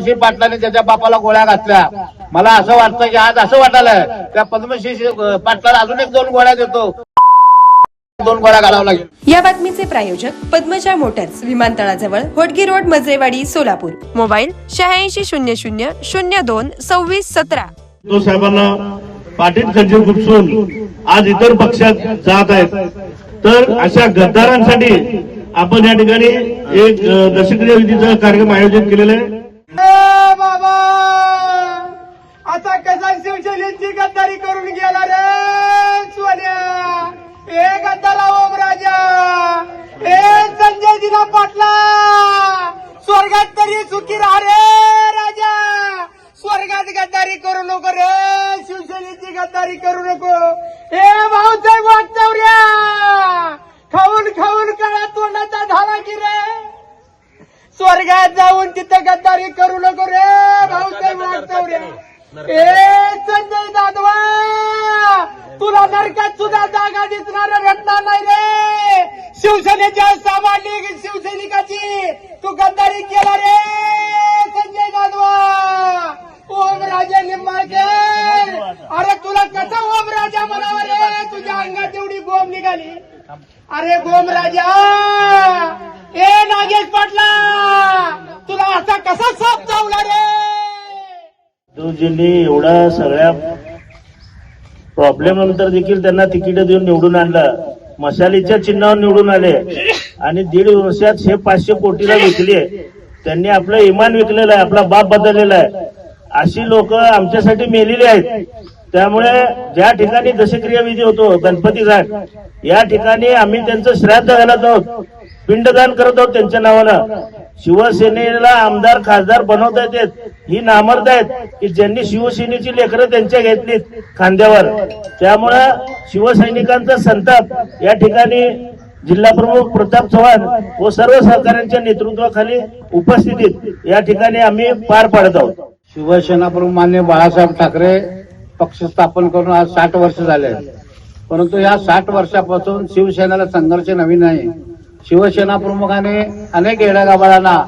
पद्मश्री पाटलांनी ज्याच्या बापाला गोळ्या घातल्या, मला असं वाटतं की आज असं वाटायलंय त्या पद्मश्री पाटलाला अजून एक 2 गोळ्या देतो, 2 गोळ्या घालावं लागेल। या बातमीचे प्रायोजक पद्मजा मोटर्स, विमानतळाजवळ होटगी रोड, मजरेवाडी, सोलापूर। मोबाईल 8600 02 26 17। तो साहेबांना पाठीत खंजीर खुपसून आज इतर पक्षात जात आहेत, तर अशा गद्दारांसाठी आपण या ठिकाणी एक दशक्रिया विधीचा कार्यक्रम आयोजित केलेला आहे। बाबा आता कसा शिवसेनेची गद्दारी करून गेला रे सोन्या, ए गद्दारा ओम राजा, ए संजय दिना पाटला, स्वर्गात तरी सुखी राहा रे राजा, स्वर्गात गद्दारी करू नको रे, शिवसेनेची गद्दारी करू नको। ए भाऊसाहेब वागचौऱ्या, खाऊन खाऊन काळा तोंडाचा झाला की रे, स्वर्गात जाऊन तिथं गद्दारी करू नको रे भाऊसाहेब वागचौऱ्या। ए संजय दादवा, तुला नरकात सुद्धा जागा दिसणार भेटणार नाही रे, शिवसेनेच्या सामाजिक शिवसैनिकाची तू गद्दारी केला रे संजय दादवा। ओम राजा निंबाळकर, अरे तुला कसा ओम राजा म्हणावा रे, तुझ्या अंगात एवढी गोम निघाली, अरे गोम राजा। ए नागेश पाटला, तुला असा कसा साप चावला रे? ज्यांनी एवढा सगळ्या प्रॉब्लेम नंतर देखील त्यांना तिकीट देऊन निवडून आणलं, मशालीच्या चिन्हावर निवडून आले आणि 1.5 वर्षात हे 500 कोटीला विकले, त्यांनी आपलं इमान विकलेलं आहे, आपला बाप बदललेला आहे। अशी लोक आमच्यासाठी मेलेली आहेत। त्यामुळे ज्या ठिकाणी दशक्रिया विधी होतो गणपती घाट, या ठिकाणी आम्ही त्यांचं श्राद्ध घालत आहोत, पिंडदान करत आहोत त्यांच्या नावानं। शिवसेनेला आमदार खासदार बनवता येतात ही नामर्द आहेत की ज्यांनी शिवसेनेची लेकरं त्यांच्या घेतलीत खांद्यावर। त्यामुळे शिवसैनिकांचा संताप या ठिकाणी जिल्हा प्रमुख प्रताप चव्हाण व सर्व सहकाऱ्यांच्या नेतृत्वाखाली उपस्थितीत या ठिकाणी आम्ही पार पाडत आहोत। शिवसेना प्रमुख माननीय बाळासाहेब ठाकरे पक्ष स्थापन करून आज 60 वर्ष झाले, परंतु या 60 वर्षापासून शिवसेनेला संघर्ष नवीन नाही। शिवसेना प्रमुखाने अनेक येड्यागाबाळांना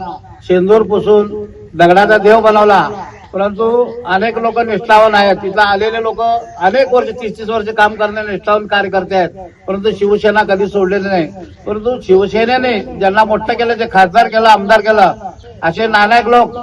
शेंदूर पुसून दगडाचा देव बनवला, परंतु अनेक लोक निष्ठावान आहेत, तिथं आलेले लोक अनेक वर्ष 30-30 वर्ष काम करणारे निष्ठावान कार्यकर्ते आहेत, परंतु शिवसेना कधी सोडलेली नाही। परंतु शिवसेनेने ज्यांना मोठं केलं, जे खासदार केलं, आमदार केलं, असे नालायक लोक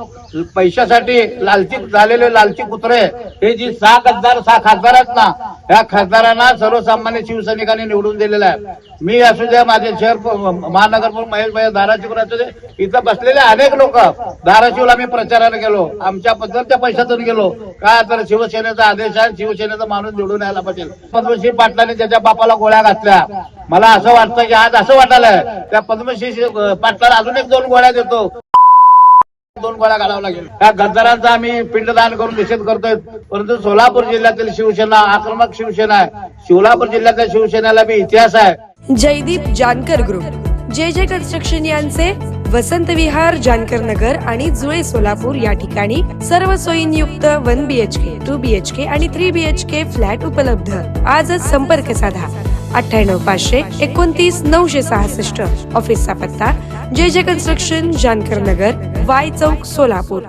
पैशासाठी लालची झालेले लालची कुत्रे, हे जी 6 खासदार आहेत ना, या खासदारांना सर्वसामान्य शिवसैनिकांनी निवडून दिलेला आहे। मी असू द्या, माझे शहर महानगरप्रमुख महेश भाई धाराशिव असू दे, इथं बसलेले अनेक लोक, धाराशिवला मी प्रचाराला गेलो, आमच्या पद्धतीच्या पैशातून गेलो, काय तर शिवसेनेचा आदेश आहे, शिवसेनेचा माणूस निवडून यायला पाहिजे। पद्मश्री पाटलांनी ज्याच्या बापाला गोळ्या घातल्या, मला असं वाटतं की आज असं वाटायलंय त्या पद्मश्री पाटलाला अजून एक 2 गोळ्या देतो, 2 गोळ्या घालावं लागेल। त्या गद्दारांचा आम्ही पिंडदान करून निषेध करतोय, परंतु सोलापूर जिल्ह्यातील शिवसेना आक्रमक शिवसेना आहे। सोलापूर जिल्ह्याच्या शिवसेनेला बी इतिहास आहे। जयदीप जानकर ग्रुप, जे कन्स्ट्रक्शन यांचे वसंत विहार, जानकर नगर आणि जुळे सोलापूर या ठिकाणी सर्व सोयींयुक्त 1 BHK, 2 BHK आणि 3 BHK फ्लॅट उपलब्ध। आजच संपर्क साधा 98 500 29 966। ऑफिसचा पत्ता जे कन्स्ट्रक्शन, जानकर नगर, वाय चौक, सोलापूर।